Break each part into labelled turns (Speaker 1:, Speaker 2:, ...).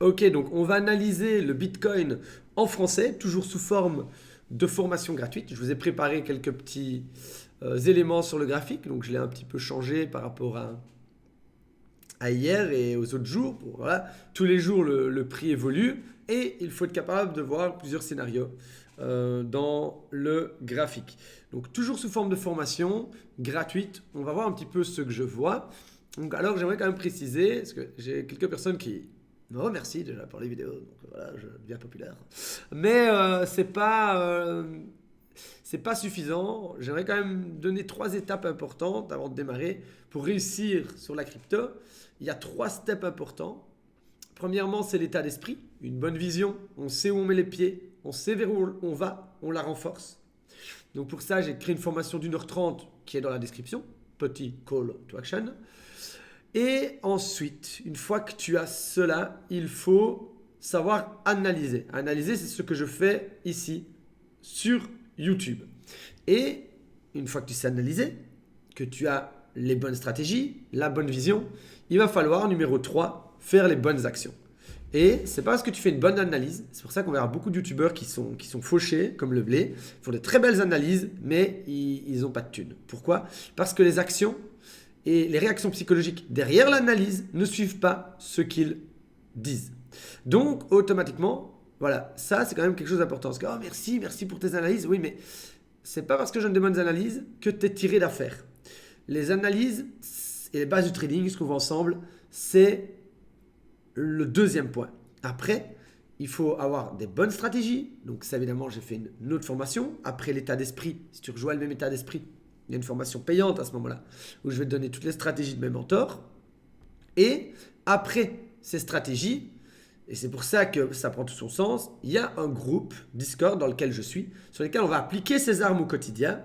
Speaker 1: Ok, donc on va analyser le Bitcoin en français, toujours sous forme de formation gratuite. Je vous ai préparé quelques petits éléments sur le graphique, donc je l'ai un petit peu changé par rapport à hier et aux autres jours. Voilà. Tous les jours, le prix évolue et il faut être capable de voir plusieurs scénarios dans le graphique. Donc toujours sous forme de formation gratuite, on va voir un petit peu ce que je vois. Donc, alors j'aimerais quand même préciser, parce que j'ai quelques personnes qui me remercient déjà pour les vidéos, donc voilà, je deviens populaire. Mais c'est pas suffisant. J'aimerais quand même donner 3 étapes importantes avant de démarrer pour réussir sur la crypto. Il y a 3 steps importants. Premièrement, c'est l'état d'esprit, une bonne vision. On sait où on met les pieds, on sait vers où on va, on la renforce. Donc pour ça, j'ai créé une formation d'1h30 qui est dans la description. Petit call to action. Et ensuite, une fois que tu as cela, il faut savoir analyser. Analyser, c'est ce que je fais ici sur YouTube. Et une fois que tu sais analyser, que tu as les bonnes stratégies, la bonne vision, il va falloir, numéro 3, faire les bonnes actions. Et c'est pas parce que tu fais une bonne analyse, c'est pour ça qu'on verra beaucoup de youtubeurs qui sont fauchés, comme le blé, font de très belles analyses, mais ils n'ont pas de thunes. Pourquoi? Parce que les actions et les réactions psychologiques derrière l'analyse ne suivent pas ce qu'ils disent. Donc, automatiquement, voilà, ça c'est quand même quelque chose d'important. Parce que, oh merci pour tes analyses. Oui, mais c'est pas parce que je donne des bonnes analyses que tu es tiré d'affaire. Les analyses et les bases du trading, ce qu'on voit ensemble, c'est le deuxième point. Après, il faut avoir des bonnes stratégies. Donc ça, évidemment, j'ai fait une autre formation. Après l'état d'esprit, si tu rejoins le même état d'esprit, il y a une formation payante à ce moment-là, où je vais te donner toutes les stratégies de mes mentors. Et après ces stratégies, et c'est pour ça que ça prend tout son sens, il y a un groupe Discord dans lequel je suis, sur lequel on va appliquer ces armes au quotidien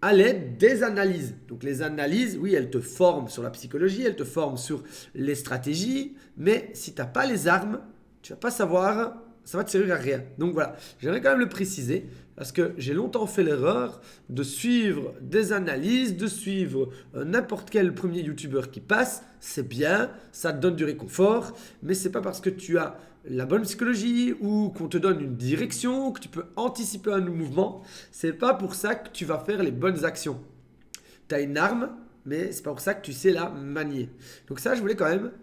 Speaker 1: à l'aide des analyses. Donc les analyses, oui, elles te forment sur la psychologie, elles te forment sur les stratégies, mais si tu n'as pas les armes, tu ne vas pas savoir, ça va te servir à rien. Donc voilà, j'aimerais quand même le préciser, parce que j'ai longtemps fait l'erreur de suivre des analyses, de suivre n'importe quel premier youtubeur qui passe. C'est bien, ça te donne du réconfort, mais c'est pas parce que tu as la bonne psychologie ou qu'on te donne une direction, que tu peux anticiper un mouvement, c'est pas pour ça que tu vas faire les bonnes actions. Tu as une arme, mais c'est pas pour ça que tu sais la manier. Donc ça, je voulais quand même,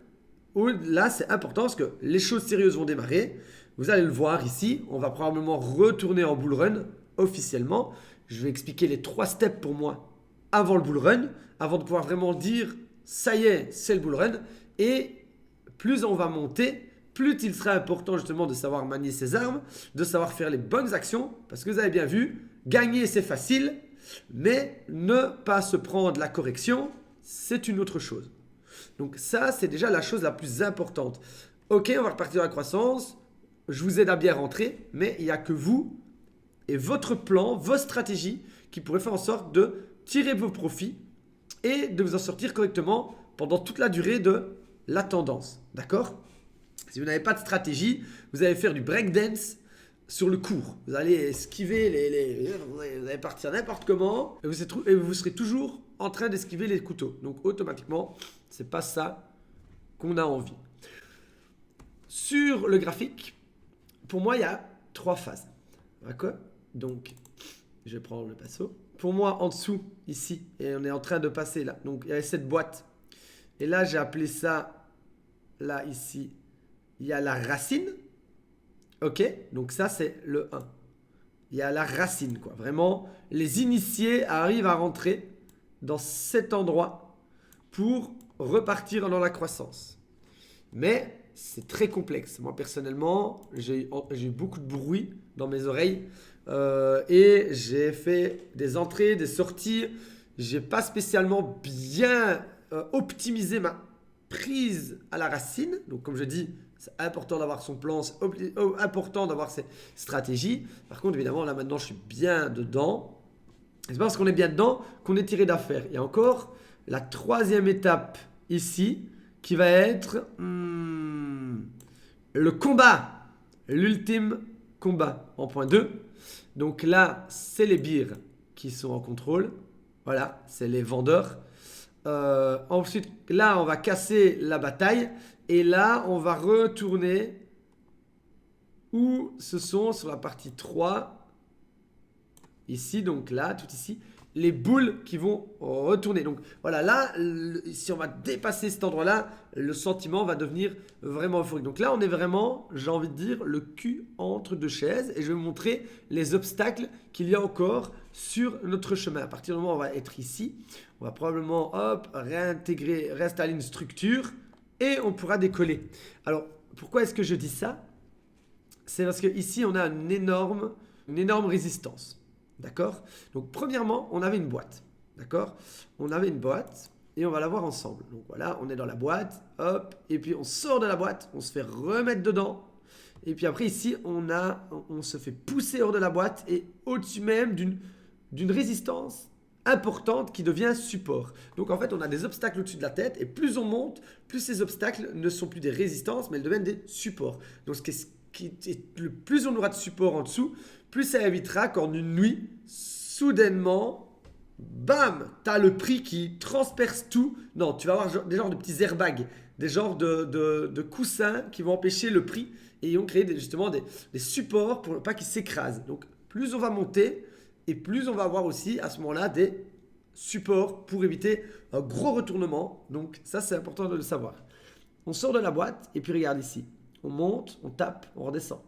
Speaker 1: là c'est important parce que les choses sérieuses vont démarrer. Vous allez le voir ici, on va probablement retourner en bull run officiellement. Je vais expliquer les 3 steps pour moi avant le bull run, avant de pouvoir vraiment dire ça y est, c'est le bull run. Et plus on va monter, plus il sera important justement de savoir manier ses armes, de savoir faire les bonnes actions. Parce que vous avez bien vu, gagner c'est facile, mais ne pas se prendre la correction, c'est une autre chose. Donc ça, c'est déjà la chose la plus importante. Ok, on va repartir dans la croissance. Je vous aide à bien rentrer, mais il n'y a que vous et votre plan, vos stratégies qui pourraient faire en sorte de tirer vos profits et de vous en sortir correctement pendant toute la durée de la tendance. D'accord? Si vous n'avez pas de stratégie, vous allez faire du breakdance sur le cours. Vous allez esquiver vous allez partir n'importe comment et vous serez toujours en train d'esquiver les couteaux. Donc automatiquement, c'est pas ça qu'on a envie. Sur le graphique, pour moi, il y a 3 phases. D'accord? Donc, je vais prendre le pinceau. Pour moi, en dessous, ici, et on est en train de passer là. Donc, il y a cette boîte. Et là, j'ai appelé ça, là, ici, il y a la racine. Ok? Donc, ça, c'est le 1. Il y a la racine, quoi. Vraiment, les initiés arrivent à rentrer dans cet endroit pour repartir dans la croissance. Mais c'est très complexe. Moi, personnellement, j'ai eu beaucoup de bruit dans mes oreilles et j'ai fait des entrées, des sorties. Je n'ai pas spécialement bien optimisé ma prise à la racine. Donc, comme je dis, c'est important d'avoir son plan, c'est important d'avoir ses stratégies. Par contre, évidemment, là maintenant, je suis bien dedans. Et c'est pas parce qu'on est bien dedans qu'on est tiré d'affaire. Il y a encore la 3e étape ici qui va être le combat, l'ultime combat en point 2. Donc là, c'est les bears qui sont en contrôle. Voilà, c'est les vendeurs. Ensuite, là, on va casser la bataille Et là, on va retourner où ce sont sur la partie 3. Ici, donc là, tout ici. Les boules qui vont retourner. Donc voilà, là, si on va dépasser cet endroit-là, le sentiment va devenir vraiment euphorique. Donc là, on est vraiment, j'ai envie de dire, le cul entre deux chaises. Et je vais vous montrer les obstacles qu'il y a encore sur notre chemin. À partir du moment où on va être ici, on va probablement, hop, réinstaller une structure et on pourra décoller. Alors, pourquoi est-ce que je dis ça? C'est parce qu'ici, on a une énorme résistance. D'accord? Donc, premièrement, on avait une boîte. D'accord? On avait une boîte et on va la voir ensemble. Donc, voilà, on est dans la boîte. Hop. Et puis, on sort de la boîte. On se fait remettre dedans. Et puis après, ici, on se fait pousser hors de la boîte et au-dessus même d'une résistance importante qui devient support. Donc, en fait, on a des obstacles au-dessus de la tête. Et plus on monte, plus ces obstacles ne sont plus des résistances, mais elles deviennent des supports. Donc, le plus on aura de support en dessous, plus ça évitera qu'en une nuit, soudainement, bam, tu as le prix qui transperce tout. Non, tu vas avoir des genres de petits airbags, des genres de coussins qui vont empêcher le prix et ils vont créer justement des supports pour ne pas qu'ils s'écrasent. Donc, plus on va monter et plus on va avoir aussi à ce moment-là des supports pour éviter un gros retournement. Donc, ça, c'est important de le savoir. On sort de la boîte et puis regarde ici. On monte, on tape, on redescend.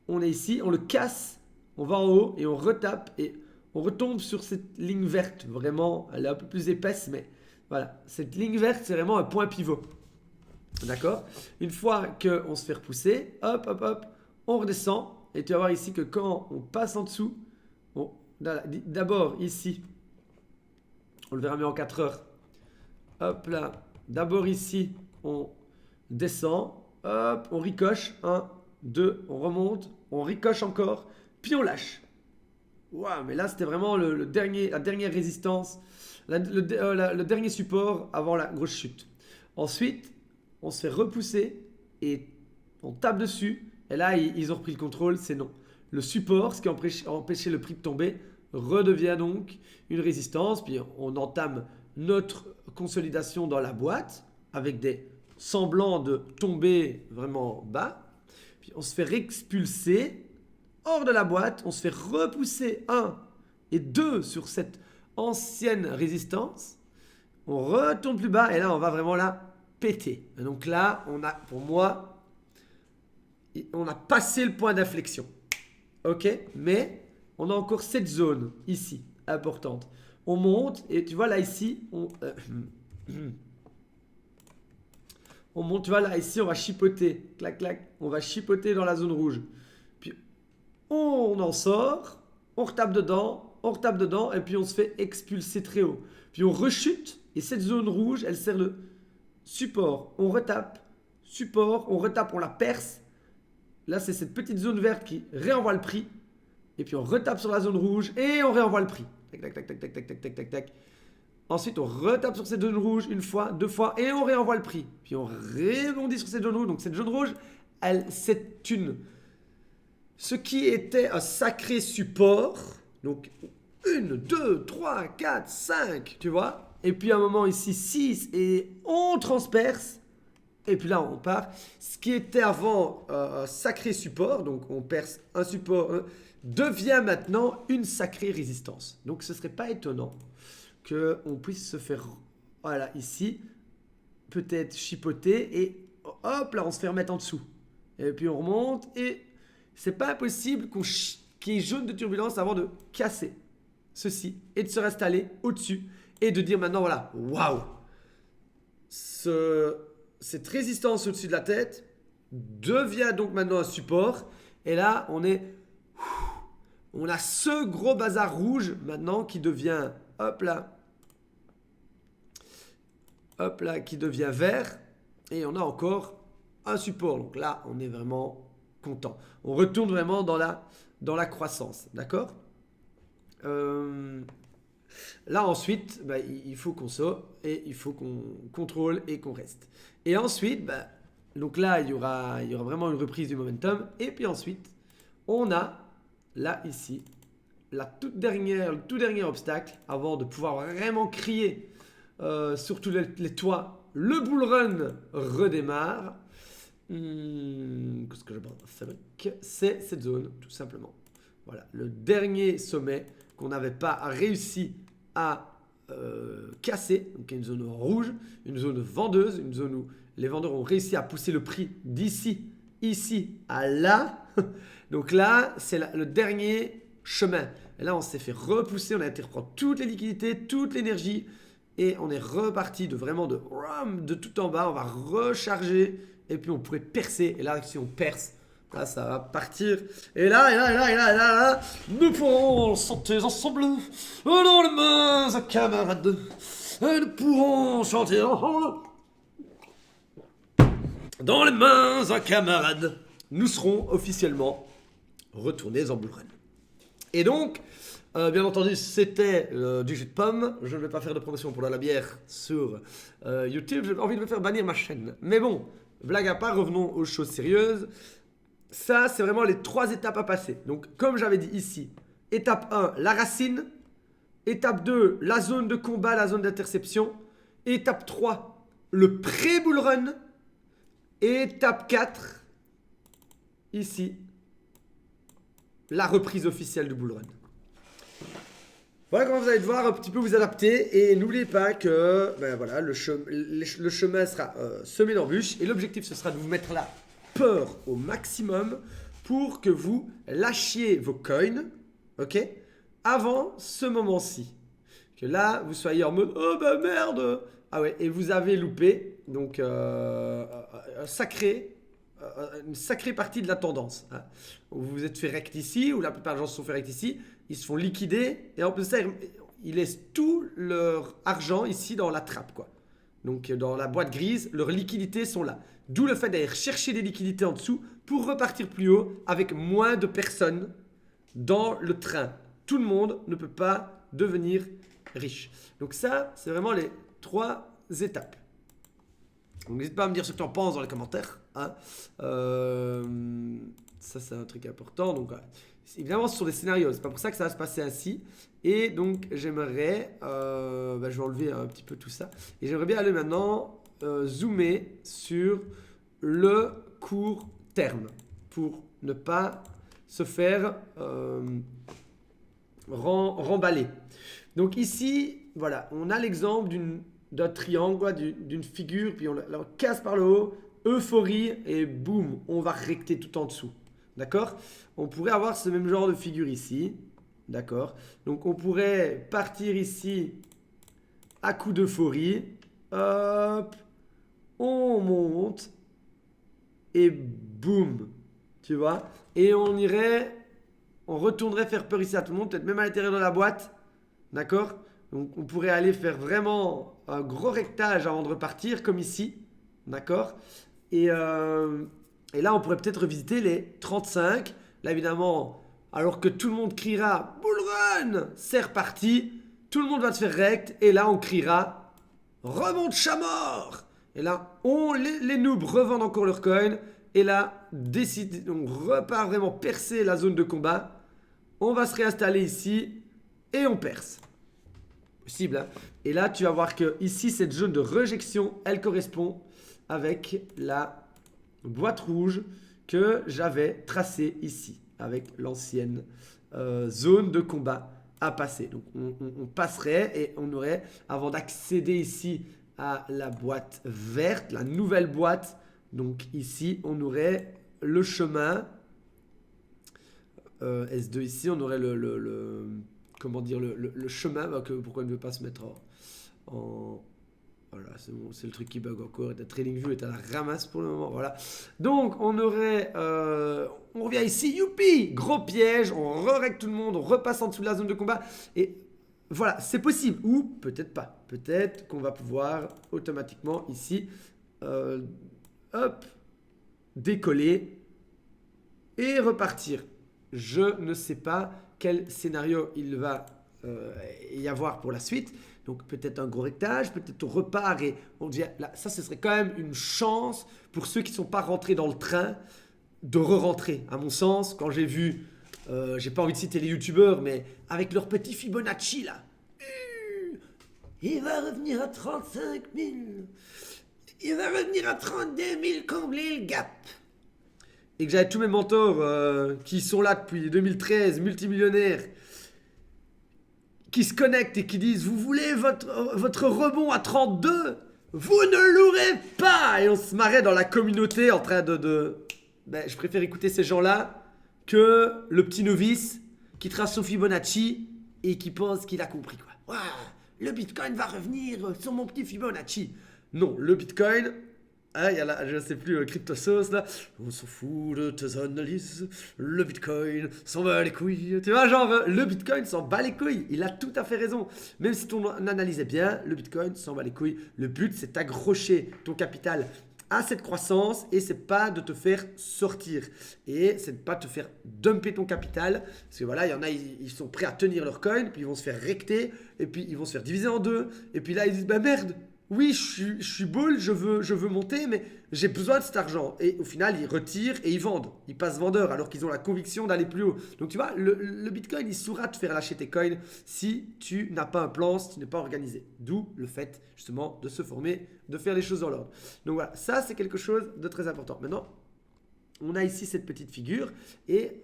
Speaker 1: On est ici, on le casse, on va en haut et on retape et on retombe sur cette ligne verte. Vraiment, elle est un peu plus épaisse, mais voilà. Cette ligne verte, c'est vraiment un point pivot. D'accord? Une fois qu'on se fait repousser, hop, hop, hop, on redescend. Et tu vas voir ici que quand on passe en dessous, d'abord ici, on le verra mieux en 4 heures. Hop là, d'abord ici, on descend. Hop, on ricoche. 1, 2, on remonte. On ricoche encore. Puis on lâche. Waouh, mais là, c'était vraiment la dernière résistance. Le dernier support avant la grosse chute. Ensuite, on se fait repousser et on tape dessus. Et là, ils ont repris le contrôle. C'est non. Le support, ce qui empêchait le prix de tomber, redevient donc une résistance. Puis on entame notre consolidation dans la boîte avec des semblant de tomber vraiment bas. Puis on se fait réexpulser hors de la boîte. On se fait repousser 1 et 2 sur cette ancienne résistance. On retourne plus bas et là, on va vraiment la péter. Et donc là, pour moi, on a passé le point d'inflexion. Ok? Mais on a encore cette zone ici, importante. On monte et tu vois là, ici, on monte, tu vois là, ici, on va chipoter. Clac, clac. On va chipoter dans la zone rouge. Puis, on en sort. On retape dedans. Et puis, on se fait expulser très haut. Puis, on rechute. Et cette zone rouge, elle sert de support. On retape. Support. On retape. On la perce. Là, c'est cette petite zone verte qui réenvoie le prix. Et puis, on retape sur la zone rouge. Et on réenvoie le prix. Tac, tac, tac, tac, tac, tac, tac, tac, tac, tac. Ensuite, on retape sur cette zone rouge 1 fois, 2 fois et on réenvoie le prix. Puis on rebondit sur cette zone rouge. Donc cette zone rouge, ce qui était un sacré support. Donc 1, 2, 3, 4, 5, tu vois. Et puis à un moment ici 6 et on transperce. Et puis là, on part. Ce qui était avant un sacré support, donc on perce un support, devient maintenant une sacrée résistance. Donc ce ne serait pas étonnant qu'on puisse se faire, voilà, ici, peut-être chipoter et hop, là, on se fait remettre en dessous. Et puis on remonte et c'est pas impossible qu'il y ait jaune de turbulence avant de casser ceci et de se réinstaller au-dessus et de dire maintenant, voilà, waouh, cette résistance au-dessus de la tête devient donc maintenant un support. Et là, on a ce gros bazar rouge maintenant qui devient, hop là, qui devient vert. Et on a encore un support. Donc là, on est vraiment content. On retourne vraiment dans la croissance. D'accord? Là, ensuite, il faut qu'on sorte et il faut qu'on contrôle et qu'on reste. Et ensuite, donc là, il y aura vraiment une reprise du momentum. Et puis ensuite, on a, là, ici, le tout dernier obstacle avant de pouvoir vraiment crier sur tous les toits le bull run redémarre. Qu'est-ce que je fabrique? C'est cette zone, tout simplement. Voilà, le dernier sommet qu'on n'avait pas réussi à casser. Donc, il y a une zone rouge, une zone vendeuse, une zone où les vendeurs ont réussi à pousser le prix d'ici, ici, à là. Donc là, c'est le dernier chemin. Et là, on s'est fait repousser, on a été reprendre toutes les liquidités, toute l'énergie. Et on est reparti de vraiment de tout en bas. On va recharger et puis on pourrait percer. Et là, si on perce, là, ça va partir. Et là, nous pourrons chanter ensemble dans les mains, camarades. Et nous pourrons chanter ensemble dans les mains, camarades. Nous serons officiellement retournés en bull run. Et donc, bien entendu, c'était du jus de pomme. Je ne vais pas faire de promotion pour la bière sur YouTube. J'ai envie de me faire bannir ma chaîne. Mais bon, blague à part, revenons aux choses sérieuses. Ça, c'est vraiment les 3 étapes à passer. Donc, comme j'avais dit ici, étape 1, la racine. Étape 2, la zone de combat, la zone d'interception. Étape 3, le pré-bull run. Et étape 4, ici, la reprise officielle du bull run. Voilà comment vous allez devoir un petit peu vous adapter. Et n'oubliez pas que voilà, le chemin sera semé d'embûches. Et l'objectif, ce sera de vous mettre la peur au maximum pour que vous lâchiez vos coins, ok, avant ce moment-ci. Que là, vous soyez en mode « Oh bah merde !» Ah ouais, et vous avez loupé. Donc, une sacrée partie de la tendance. Hein. Vous vous êtes fait rect ici, ou la plupart des gens se sont fait rect ici. Ils se font liquider. Et en plus de ça, ils laissent tout leur argent ici dans la trappe, quoi. Donc, dans la boîte grise, leurs liquidités sont là. D'où le fait d'aller chercher des liquidités en dessous pour repartir plus haut avec moins de personnes dans le train. Tout le monde ne peut pas devenir riche. Donc ça, c'est vraiment les 3 étapes. Donc n'hésite pas à me dire ce que tu en penses dans les commentaires. Hein. Ça, c'est un truc important. Donc, évidemment, ce sont des scénarios. C'est pas pour ça que ça va se passer ainsi. Et donc, j'aimerais... je vais enlever un petit peu tout ça. Et j'aimerais bien aller maintenant zoomer sur le court terme. Pour ne pas se faire remballer. Donc ici, voilà, on a l'exemple d'un triangle, d'une figure, puis on la casse par le haut, euphorie, et boum, on va recter tout en dessous. D'accord? On pourrait avoir ce même genre de figure ici. D'accord? Donc on pourrait partir ici à coup d'euphorie. Hop, on monte, et boum, tu vois? Et on retournerait faire peur ici à tout le monde, peut-être même à l'intérieur de la boîte. D'accord? Donc on pourrait aller faire vraiment un gros rectage avant de repartir, comme ici. D'accord? Et là, on pourrait peut-être revisiter les 35. Là, évidemment, alors que tout le monde criera « Bull run !» C'est reparti. Tout le monde va se faire rect. Et là, on criera « Remonte chat mort !» Et là, les noobs revendent encore leur coin. Et là, on repart vraiment percer la zone de combat. On va se réinstaller ici. Et on perce. Possible, hein? Et là, tu vas voir que ici, cette zone de rejection, elle correspond avec la boîte rouge que j'avais tracée ici, avec l'ancienne zone de combat à passer. Donc, on passerait et on aurait, avant d'accéder ici à la boîte verte, la nouvelle boîte, donc ici, on aurait le chemin S2 ici, on aurait comment dire, le chemin, pourquoi il ne veut pas se mettre en voilà, c'est le truc qui bug encore. Et TradingView est à la ramasse pour le moment. Voilà. Donc, on aurait... on revient ici. Youpi! Gros piège. On re-règle tout le monde. On repasse en dessous de la zone de combat. Et voilà, c'est possible. Ou peut-être pas. Peut-être qu'on va pouvoir automatiquement ici... hop! Décoller. Et repartir. Je ne sais pas quel scénario il va y avoir pour la suite. Donc peut-être un gros rectage, peut-être on repart et on dit là, ça ce serait quand même une chance pour ceux qui ne sont pas rentrés dans le train de re-rentrer. À mon sens, quand j'ai vu, j'ai pas envie de citer les youtubeurs, mais avec leur petit Fibonacci là, il va revenir à 35 000. il va revenir à 32 000 combler le gap. Et que j'avais tous mes mentors qui sont là depuis 2013, multimillionnaires, qui se connectent et qui disent vous voulez votre rebond à 32, vous ne l'aurez pas. Et on se marrait dans la communauté en train Ben, je préfère écouter ces gens-là que le petit novice qui trace son Fibonacci et qui pense qu'il a compris quoi. Ouah, le Bitcoin va revenir sur mon petit Fibonacci. Non, le Bitcoin, hein, il y a là, je sais plus, CryptoSauce là, on s'en fout de tes analyses, le Bitcoin s'en bat les couilles. Tu vois, genre, le Bitcoin s'en bat les couilles, il a tout à fait raison. Même si ton analyse est bien, le Bitcoin s'en bat les couilles. Le but, c'est d'accrocher ton capital à cette croissance et c'est pas de te faire sortir et c'est de pas te faire dumper ton capital parce que voilà, il y en a, ils sont prêts à tenir leur coin, puis ils vont se faire recter et puis ils vont se faire diviser en deux et puis là ils disent bah merde, oui je suis bull, je veux monter mais j'ai besoin de cet argent et au final ils retirent et ils vendent, ils passent vendeurs alors qu'ils ont la conviction d'aller plus haut. Donc tu vois, le Bitcoin il saura te faire lâcher tes coins si tu n'as pas un plan, si tu n'es pas organisé, d'où le fait justement de se former, de faire les choses dans l'ordre. Donc voilà, ça c'est quelque chose de très important. Maintenant, on a ici cette petite figure et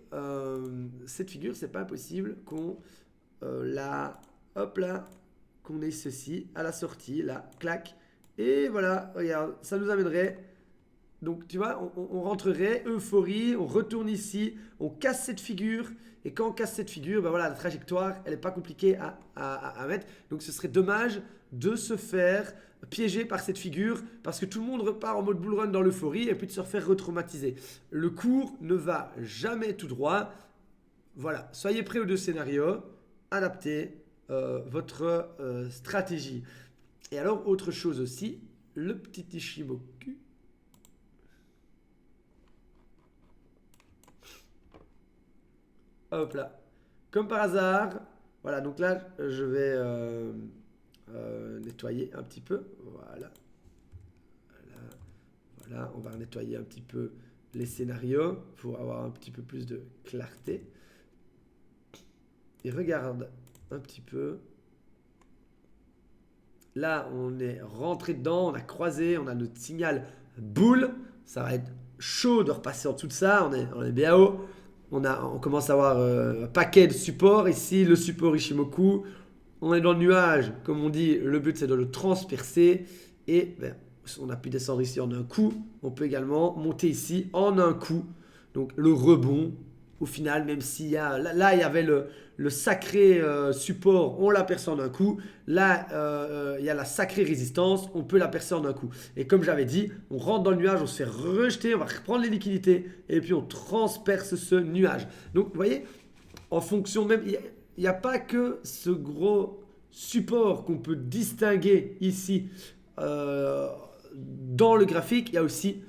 Speaker 1: cette figure, c'est pas impossible qu'on hop là, qu'on ait ceci à la sortie, là, clac, et voilà, regarde, ça nous amènerait, donc tu vois, on rentrerait, euphorie, on retourne ici, on casse cette figure, et quand on casse cette figure, ben voilà, la trajectoire, elle n'est pas compliquée à mettre, donc ce serait dommage de se faire piégé par cette figure parce que tout le monde repart en mode bull run dans l'euphorie et puis de se refaire retraumatiser. Le cours ne va jamais tout droit. Voilà, soyez prêts aux deux scénarios, adaptez votre stratégie. Et alors, autre chose aussi, le petit Ishimoku. Hop là. Comme par hasard, voilà, donc là, je vais nettoyer un petit peu. Voilà. Voilà, on va nettoyer un petit peu les scénarios pour avoir un petit peu plus de clarté. Et regarde un petit peu. Là, on est rentré dedans, on a croisé, on a notre signal boule. Ça va être chaud de repasser en dessous de ça. On est bien haut. On commence à avoir un paquet de supports. Ici, le support Ishimoku. On est dans le nuage. Comme on dit, le but, c'est de le transpercer. Et ben, on a pu descendre ici en un coup. On peut également monter ici en un coup. Donc, le rebond. Au final, même s'il y a... Là, il y avait le sacré support, on l'aperçoit en un coup. Là, il y a la sacrée résistance, on peut l'apercevoir en un coup. Et comme j'avais dit, on rentre dans le nuage, on se fait rejeter, on va reprendre les liquidités et puis on transperce ce nuage. Donc, vous voyez, en fonction même, il n'y a pas que ce gros support qu'on peut distinguer ici dans le graphique. Il y a aussi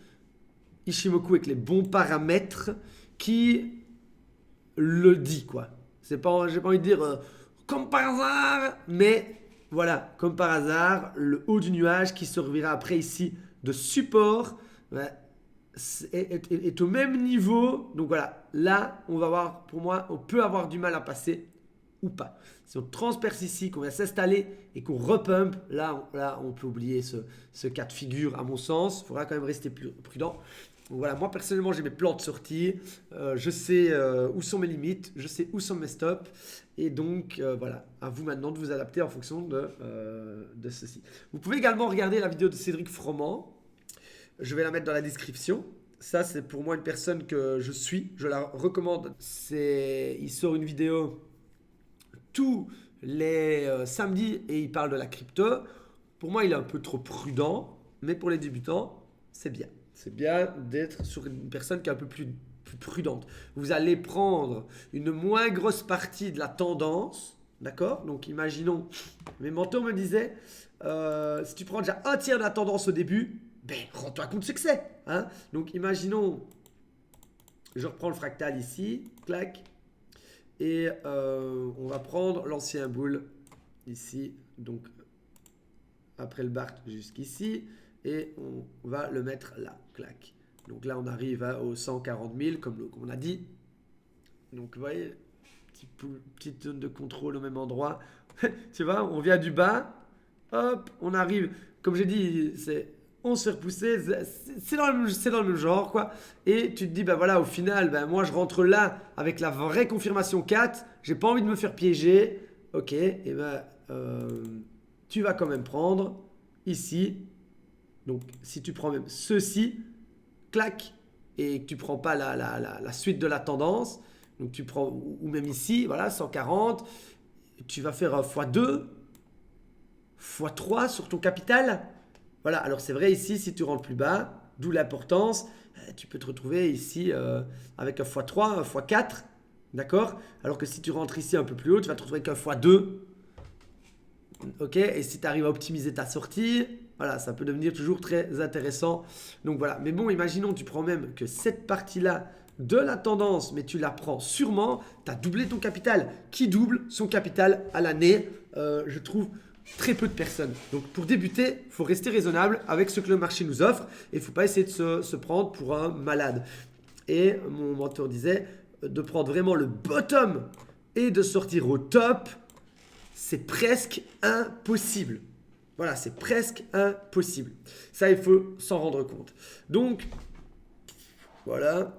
Speaker 1: Ishimoku avec les bons paramètres qui le dit, quoi. J'ai pas envie de dire comme par hasard, mais voilà, comme par hasard, le haut du nuage qui servira après ici de support est au même niveau. Donc voilà, là, on va voir, pour moi, on peut avoir du mal à passer ou pas. Si on transperce ici, qu'on va s'installer et qu'on repump, là, on peut oublier ce cas de figure, à mon sens. Il faudra quand même rester plus prudent. Donc voilà, moi personnellement j'ai mes plans de sortie, je sais où sont mes limites, je sais où sont mes stops et donc voilà, à vous maintenant de vous adapter en fonction de ceci. Vous pouvez également regarder la vidéo de Cédric Froment, je vais la mettre dans la description. Ça c'est pour moi une personne que je suis, je la recommande. Il sort une vidéo tous les samedis et il parle de la crypto. Pour moi il est un peu trop prudent, mais pour les débutants c'est bien. C'est bien d'être sur une personne qui est un peu plus prudente. Vous allez prendre une moins grosse partie de la tendance, d'accord? Donc imaginons, mes mentors me disaient, si tu prends déjà un tiers de la tendance au début, ben rends-toi compte de succès. Hein? Donc imaginons, je reprends le fractal ici, clac, et on va prendre l'ancien boule ici, donc après le bar jusqu'ici. Et on va le mettre là, clac. Donc là, on arrive aux 140 000, comme on a dit. Donc, vous voyez, petite zone de contrôle au même endroit. Tu vois, on vient du bas, hop, on arrive. Comme j'ai dit, c'est on se fait repousser, c'est dans le même genre quoi. Et tu te dis, bah voilà, au final, bah, moi je rentre là avec la vraie confirmation 4, j'ai pas envie de me faire piéger, ok, et ben tu vas quand même prendre ici, donc si tu prends même ceci, clac, et que tu prends pas la suite de la tendance, donc tu prends, ou même ici, voilà, 140, tu vas faire x2, x3 sur ton capital. Voilà, alors c'est vrai ici, si tu rentres plus bas, d'où l'importance, tu peux te retrouver ici avec un x3, un x4, d'accord? Alors que si tu rentres ici un peu plus haut, tu vas te retrouver avec un x2, ok? Et si tu arrives à optimiser ta sortie, voilà, ça peut devenir toujours très intéressant. Donc voilà, mais bon, imaginons, tu prends même que cette partie-là de la tendance, mais tu la prends sûrement, tu as doublé ton capital. Qui double son capital à l'année? Je trouve très peu de personnes. Donc pour débuter, il faut rester raisonnable avec ce que le marché nous offre et il ne faut pas essayer de se prendre pour un malade. Et mon mentor disait de prendre vraiment le bottom et de sortir au top, c'est presque impossible. Voilà, c'est presque impossible. Ça, il faut s'en rendre compte. Donc, voilà.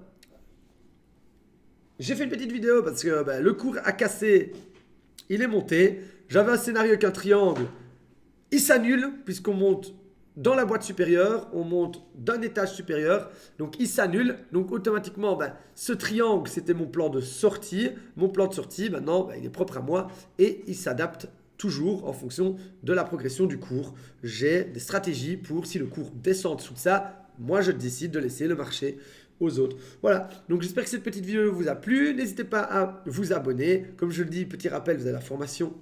Speaker 1: J'ai fait une petite vidéo parce que le cours a cassé, il est monté. J'avais un scénario avec un triangle. Il s'annule puisqu'on monte dans la boîte supérieure, on monte d'un étage supérieur, donc il s'annule. Donc automatiquement, ce triangle, c'était mon plan de sortie. Mon plan de sortie, maintenant, il est propre à moi et il s'adapte toujours en fonction de la progression du cours. J'ai des stratégies pour, si le cours descend en dessous de ça, moi je décide de laisser le marché aux autres. Voilà, donc j'espère que cette petite vidéo vous a plu. N'hésitez pas à vous abonner. Comme je le dis, petit rappel, vous avez la formation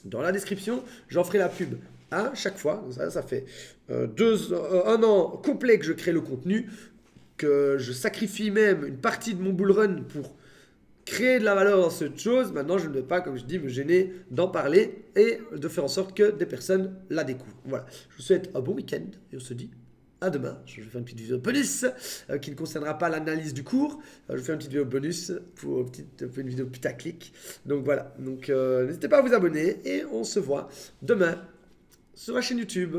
Speaker 1: dans la description. J'en ferai la pub à chaque fois. Ça fait un an complet que je crée le contenu, que je sacrifie même une partie de mon bull run pour créer de la valeur dans cette chose. Maintenant, je ne vais pas, comme je dis, me gêner d'en parler et de faire en sorte que des personnes la découvrent. Voilà, je vous souhaite un bon week-end et on se dit à demain. Je vais faire une petite vidéo bonus qui ne concernera pas l'analyse du cours. Je vais faire une petite vidéo bonus pour une vidéo putaclic. Donc voilà, donc n'hésitez pas à vous abonner et on se voit demain sur la chaîne YouTube.